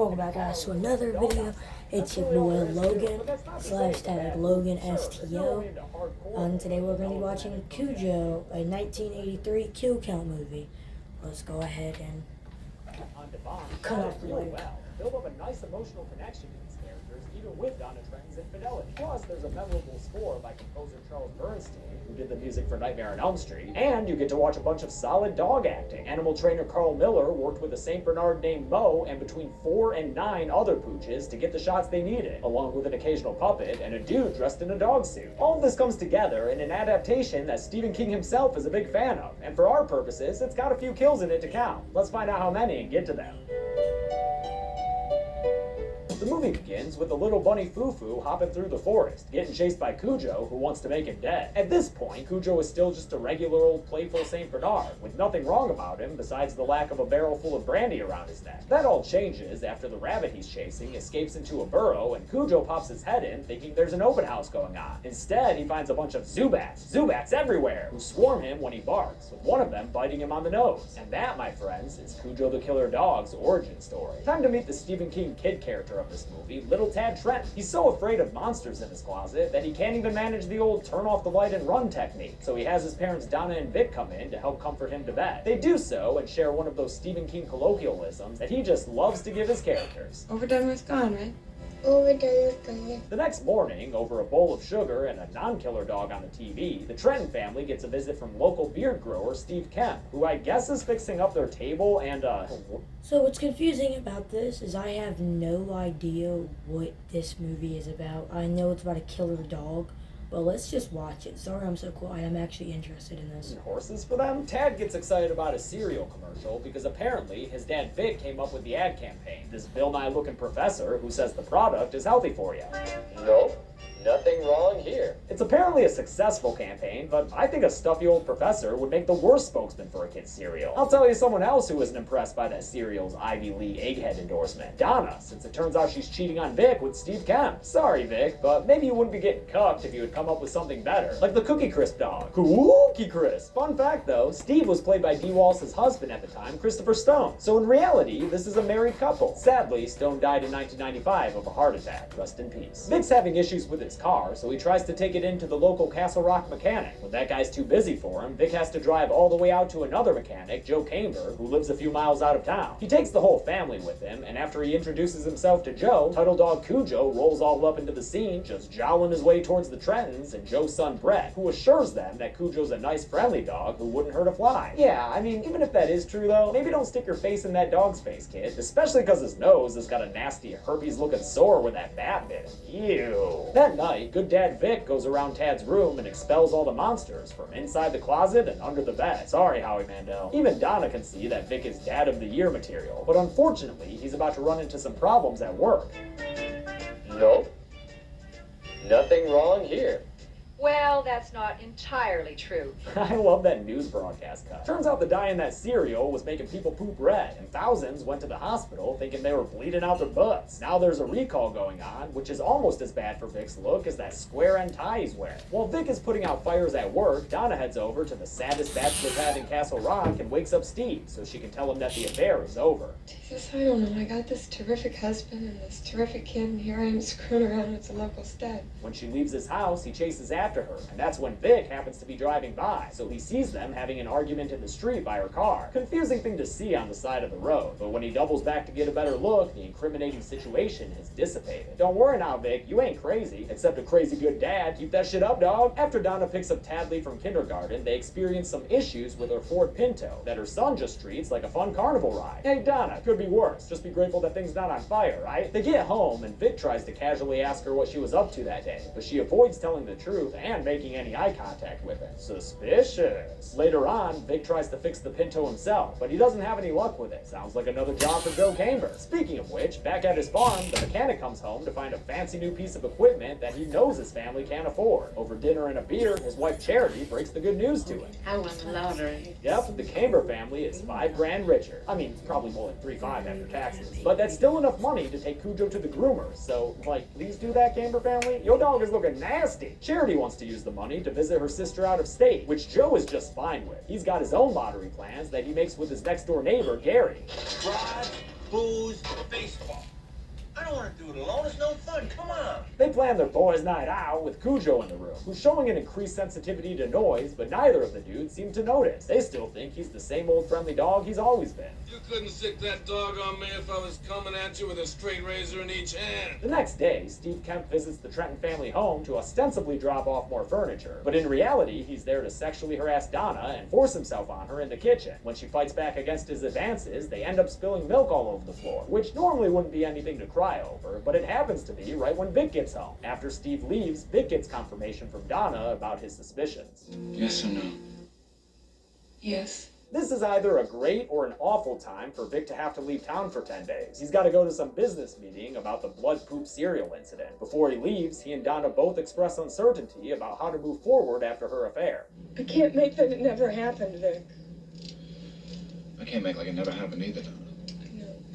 Welcome back guys to another video. It's your boy Logan / Logan STO. And today we're going to be watching Cujo, a 1983 kill count movie. Let's go ahead and cut off the light. Build up a nice emotional connection to these characters, even with Donna Trenton's infidelity. Plus, there's a memorable score by composer Charles Bernstein, who did the music for Nightmare on Elm Street. And you get to watch a bunch of solid dog acting. Animal trainer Carl Miller worked with a Saint Bernard named Mo and between 4 and 9 other pooches to get the shots they needed, along with an occasional puppet and a dude dressed in a dog suit. All of this comes together in an adaptation that Stephen King himself is a big fan of. And for our purposes, it's got a few kills in it to count. Let's find out how many and get to them. The movie begins with the little bunny Fufu hopping through the forest, getting chased by Cujo, who wants to make him dead. At this point, Cujo is still just a regular old playful Saint Bernard, with nothing wrong about him besides the lack of a barrel full of brandy around his neck. That all changes after the rabbit he's chasing escapes into a burrow and Cujo pops his head in thinking there's an open house going on. Instead, he finds a bunch of Zubats everywhere, who swarm him when he barks, with one of them biting him on the nose. And that, my friends, is Cujo the Killer Dog's origin story. Time to meet the Stephen King kid character of this movie, Little Tad Trent. He's so afraid of monsters in his closet that he can't even manage the old turn off the light and run technique. So he has his parents Donna and Vic come in to help comfort him to bed. They do so and share one of those Stephen King colloquialisms that he just loves to give his characters. Overdone with gone, right? The next morning, over a bowl of sugar and a non-killer dog on the TV, the Trenton family gets a visit from local beard grower Steve Kemp, who I guess is fixing up their table and, So what's confusing about this is I have no idea what this movie is about. I know it's about a killer dog, but let's just watch it. Sorry I'm so quiet. I'm actually interested in this. horses for them? Tad gets excited about a cereal commercial because apparently his dad Vic came up with the ad campaign. This Bill Nye looking professor who says the product is healthy for you. Nope, nothing wrong here. It's apparently a successful campaign, but I think a stuffy old professor would make the worst spokesman for a kid's cereal. I'll tell you someone else who isn't impressed by that cereal's Ivy League egghead endorsement. Donna, since it turns out she's cheating on Vic with Steve Kemp. Sorry, Vic, but maybe you wouldn't be getting cucked if you had come up with something better, like the Cookie Crisp dog. Cookie Crisp! Fun fact though, Steve was played by Dee Wallace's husband at the time, Christopher Stone. So in reality, this is a married couple. Sadly, Stone died in 1995 of a heart attack. Rest in peace. Vic's having issues with his car, so he tries to take it into the local Castle Rock mechanic. When that guy's too busy for him, Vic has to drive all the way out to another mechanic, Joe Camber, who lives a few miles out of town. He takes the whole family with him, and after he introduces himself to Joe, title dog Cujo rolls all up into the scene, just jowling his way towards the Trentons and Joe's son Brett, who assures them that Cujo's a nice friendly dog who wouldn't hurt a fly. Yeah, I mean, even if that is true though, maybe don't stick your face in that dog's face, kid, especially because his nose has got a nasty herpes looking sore where that bat bit him. Ew. That night, good dad Vic goes around Tad's room and expels all the monsters from inside the closet and under the bed. Sorry, Howie Mandel. Even Donna can see that Vic is dad of the year material, but unfortunately, he's about to run into some problems at work. Nope, nothing wrong here. Well, that's not entirely true. I love that news broadcast cut. Turns out the dye in that cereal was making people poop red, and thousands went to the hospital thinking they were bleeding out their butts. Now there's a recall going on, which is almost as bad for Vic's look as that square end tie he's wearing. While Vic is putting out fires at work, Donna heads over to the saddest bachelor pad in Castle Rock and wakes up Steve so she can tell him that the affair is over. Jesus, I don't know. I got this terrific husband and this terrific kid, and here I am screwing around with the local stud. When she leaves his house, he chases after her, and that's when Vic happens to be driving by, so he sees them having an argument in the street by her car. Confusing thing to see on the side of the road, but when he doubles back to get a better look, the incriminating situation has dissipated. Don't worry now, Vic, you ain't crazy, except a crazy good dad. Keep that shit up, dog. After Donna picks up Tadley from kindergarten, they experience some issues with her Ford Pinto that her son just treats like a fun carnival ride. Hey, Donna, could be worse. Just be grateful that thing's not on fire, right? They get home, and Vic tries to casually ask her what she was up to that day, but she avoids telling the truth and making any eye contact with him. Suspicious. Later on, Vic tries to fix the Pinto himself, but he doesn't have any luck with it. Sounds like another job for Joe Camber. Speaking of which, back at his farm, the mechanic comes home to find a fancy new piece of equipment that he knows his family can't afford. Over dinner and a beer, his wife Charity breaks the good news to him. I won the lottery. Yep, the Camber family is $5,000 richer. I mean, probably more like $3,500 after taxes. But that's still enough money to take Cujo to the groomer. So, like, please do that, Camber family. Your dog is looking nasty. Charity wants to use the money to visit her sister out of state, which Joe is just fine with. He's got his own lottery plans that he makes with his next door neighbor, Gary. booze, baseball. I don't want to do it alone. It's no fun. Come on. They plan their boys' night out with Cujo in the room, who's showing an increased sensitivity to noise, but neither of the dudes seem to notice. They still think he's the same old friendly dog he's always been. You couldn't sick that dog on me if I was coming at you with a straight razor in each hand. The next day, Steve Kemp visits the Trenton family home to ostensibly drop off more furniture, but in reality, he's there to sexually harass Donna and force himself on her in the kitchen. When she fights back against his advances, they end up spilling milk all over the floor, which normally wouldn't be anything to cry over, but it happens to be right when Vic gets home. After Steve leaves, Vic gets confirmation from Donna about his suspicions. Yes or no? Yes. This is either a great or an awful time for Vic to have to leave town for 10 days. He's got to go to some business meeting about the blood poop cereal incident. Before he leaves, he and Donna both express uncertainty about how to move forward after her affair. I can't make that it never happened, Vic. I can't make like it never happened either, Donna.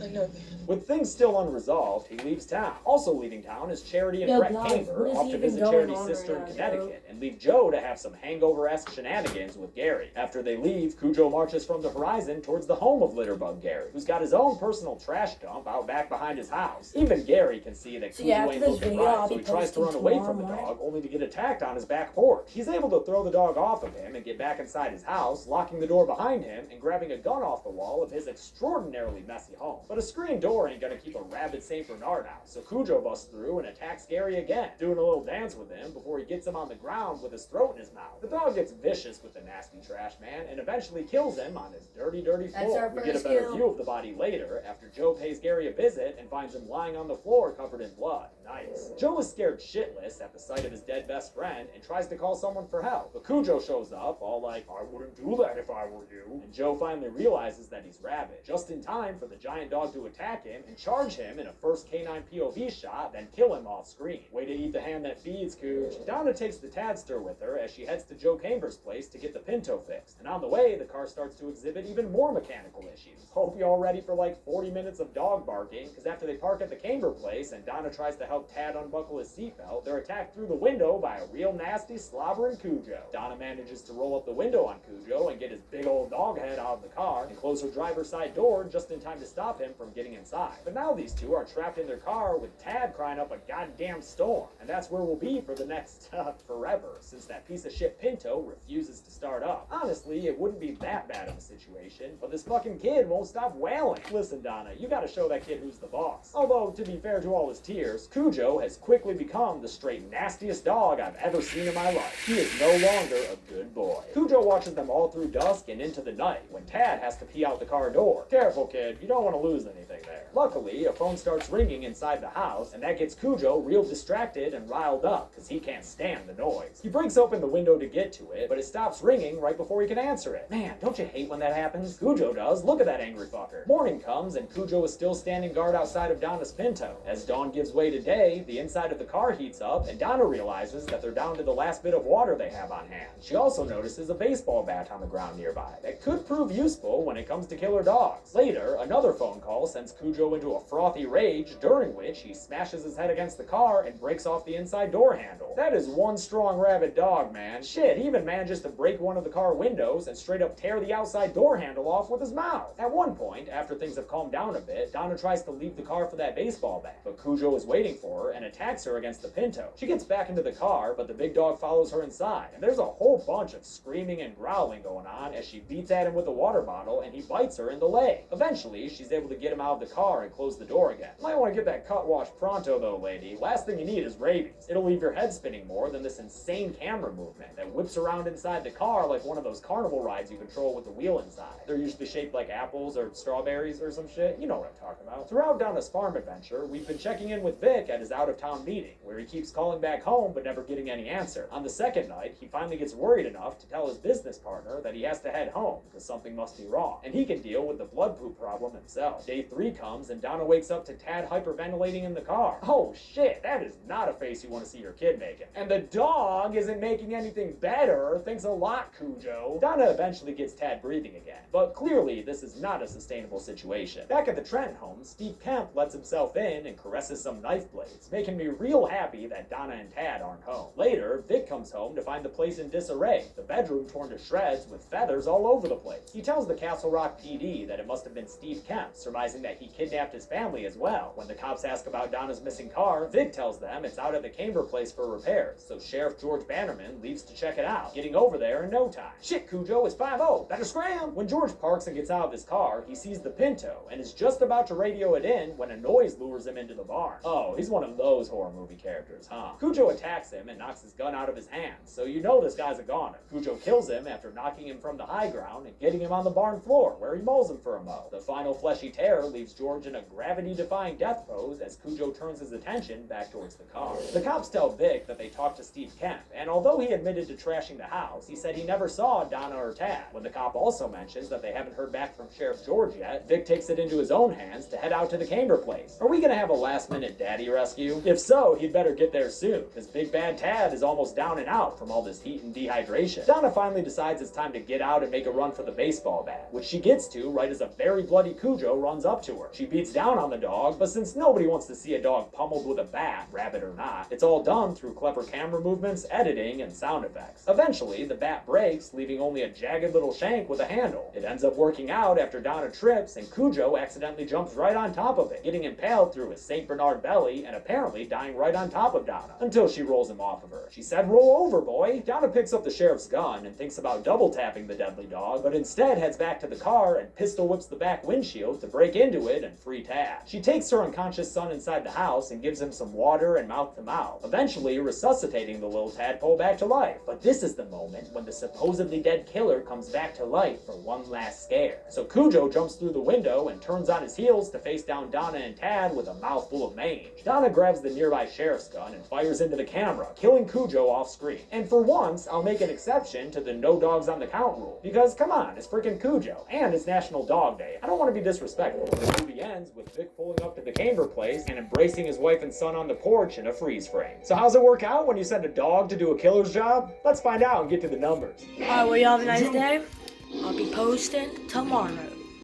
I know that. With things still unresolved, he leaves town. Also leaving town is Charity and Yo, Brett guys, Camber what is off to even visit going Charity's on sister right in now, Connecticut and leave Joe to have some hangover-esque shenanigans with Gary. After they leave, Cujo marches from the horizon towards the home of Litterbug Gary, who's got his own personal trash dump out back behind his house. Even Gary can see that Cujo after ain't this looking video, right, I'll so be he tries to posting run away from the tomorrow dog, only to get attacked on his back porch. He's able to throw the dog off of him and get back inside his house, locking the door behind him and grabbing a gun off the wall of his extraordinarily messy home. But a screen door ain't gonna keep a rabid St. Bernard out, so Cujo busts through and attacks Gary again, doing a little dance with him before he gets him on the ground with his throat in his mouth. The dog gets vicious with the nasty trash man and eventually kills him on his dirty, dirty That's floor. our We get a first better kill. view of the body later after Joe pays Gary a visit and finds him lying on the floor covered in blood. Nice. Joe is scared shitless at the sight of his dead best friend and tries to call someone for help, but Cujo shows up all like, "I wouldn't do that if I were you." And Joe finally realizes that he's rabid, just in time for the giant dog to attack him and charge him in a first canine POV shot, then kill him off screen. Way to eat the hand that feeds, Cooge. Donna takes the Tadster with her as she heads to Joe Camber's place to get the Pinto fixed, and on the way, the car starts to exhibit even more mechanical issues. Hope you're all ready for like 40 minutes of dog barking, because after they park at the Camber place and Donna tries to help Tad unbuckle his seatbelt, they're attacked through the window by a real nasty, slobbering Cujo. Donna manages to roll up the window on Cujo and get his big old dog head out of the car and close her driver's side door just in time to stop him from getting inside. But now these two are trapped in their car with Tad crying up a goddamn storm, and that's where we'll be for the next, forever, since that piece of shit Pinto refuses to start up. Honestly, it wouldn't be that bad of a situation, but this fucking kid won't stop wailing. Listen, Donna, you gotta show that kid who's the boss. Although, to be fair to all his tears, Cujo has quickly become the straight nastiest dog I've ever seen in my life. He is no longer a good boy. Cujo watches them all through dusk and into the night, when Tad has to pee out the car door. Careful, kid, you don't want to lose anything there. Luckily, a phone starts ringing inside the house, and that gets Cujo real distracted and riled up, because he can't stand the noise. He breaks open the window to get to it, but it stops ringing right before he can answer it. Man, don't you hate when that happens? Cujo does. Look at that angry fucker. Morning comes, and Cujo is still standing guard outside of Donna's Pinto. As dawn gives way to day, the inside of the car heats up, and Donna realizes that they're down to the last bit of water they have on hand. She also notices a baseball bat on the ground nearby that could prove useful when it comes to killer dogs. Later, another phone call sends Cujo into a frothy rage, during which he smashes his head against the car and breaks off the inside door handle. That is one strong rabid dog, man. Shit, he even manages to break one of the car windows and straight up tear the outside door handle off with his mouth. At one point, after things have calmed down a bit, Donna tries to leave the car for that baseball bat, but Cujo is waiting for her and attacks her against the Pinto. She gets back into the car, but the big dog follows her inside, and there's a whole bunch of screaming and growling going on as she beats at him with a water bottle and he bites her in the leg. Eventually, she's able to get him out of the car and close the door again. Might want to get that cut wash pronto though, lady. Last thing you need is rabies. It'll leave your head spinning more than this insane camera movement that whips around inside the car like one of those carnival rides you control with the wheel inside. They're usually shaped like apples or strawberries or some shit. You know what I'm talking about. Throughout Donna's farm adventure, we've been checking in with Vic at his out-of-town meeting, where he keeps calling back home but never getting any answer. On the second night, he finally gets worried enough to tell his business partner that he has to head home because something must be wrong, and he can deal with the blood poop problem himself. Day 3 comes and Donna wakes up to Tad hyperventilating in the car. Oh shit, that is not a face you want to see your kid making. And the dog isn't making anything better. Thanks a lot, Cujo. Donna eventually gets Tad breathing again, but clearly this is not a sustainable situation. Back at the Trenton home, Steve Kemp lets himself in and caresses some knife blades, making me real happy that Donna and Tad aren't home. Later, Vic comes home to find the place in disarray, the bedroom torn to shreds with feathers all over the place. He tells the Castle Rock PD that it must have been Steve Kemp, surmising that he kidnapped his family as well. When the cops ask about Donna's missing car, Vic tells them it's out at the Camber place for repairs, so Sheriff George Bannerman leaves to check it out, getting over there in no time. Shit, Cujo, it's 5-0. Better scram! When George parks and gets out of his car, he sees the Pinto and is just about to radio it in when a noise lures him into the barn. Oh, he's one of those horror movie characters, huh? Cujo attacks him and knocks his gun out of his hands, so you know this guy's a goner. Cujo kills him after knocking him from the high ground and getting him on the barn floor, where he mauls him for a mow. The final fleshy terror leaves George in a gravity-defying death pose as Cujo turns his attention back towards the car. The cops tell Vic that they talked to Steve Kemp, and although he admitted to trashing the house, he said he never saw Donna or Tad. When the cop also mentions that they haven't heard back from Sheriff George yet, Vic takes it into his own hands to head out to the Camber place. Are we gonna have a last-minute daddy rescue? If so, he'd better get there soon, because Big Bad Tad is almost down and out from all this heat and dehydration. Donna finally decides it's time to get out and make a run for the baseball bat, which she gets to right as a very bloody Cujo runs up to her. She beats down on the dog, but since nobody wants to see a dog pummeled with a bat, rabbit or not, it's all done through clever camera movements, editing, and sound effects. Eventually, the bat breaks, leaving only a jagged little shank with a handle. It ends up working out after Donna trips, and Cujo accidentally jumps right on top of it, getting impaled through his St. Bernard belly and apparently dying right on top of Donna, until she rolls him off of her. She said, "Roll over, boy!" Donna picks up the sheriff's gun and thinks about double tapping the deadly dog, but instead heads back to the car and pistol whips the back windshield to break into it and free Tad. She takes her unconscious son inside the house and gives him some water and mouth-to-mouth, eventually resuscitating the little tadpole back to life. But this is the moment when the supposedly dead killer comes back to life for one last scare. So Cujo jumps through the window and turns on his heels to face down Donna and Tad with a mouthful of mange. Donna grabs the nearby sheriff's gun and fires into the camera, killing Cujo off screen. And for once, I'll make an exception to the no dogs on the count rule, because come on, it's freaking Cujo, and it's National Dog Day. I don't want to be disrespectful. The movie ends with Vic pulling up to the Camber place and embracing his wife and son on the porch in a freeze frame. So how's it work out when you send a dog to do a killer's job? Let's find out and get to the numbers. Alright, well, y'all have a nice day. I'll be posting tomorrow.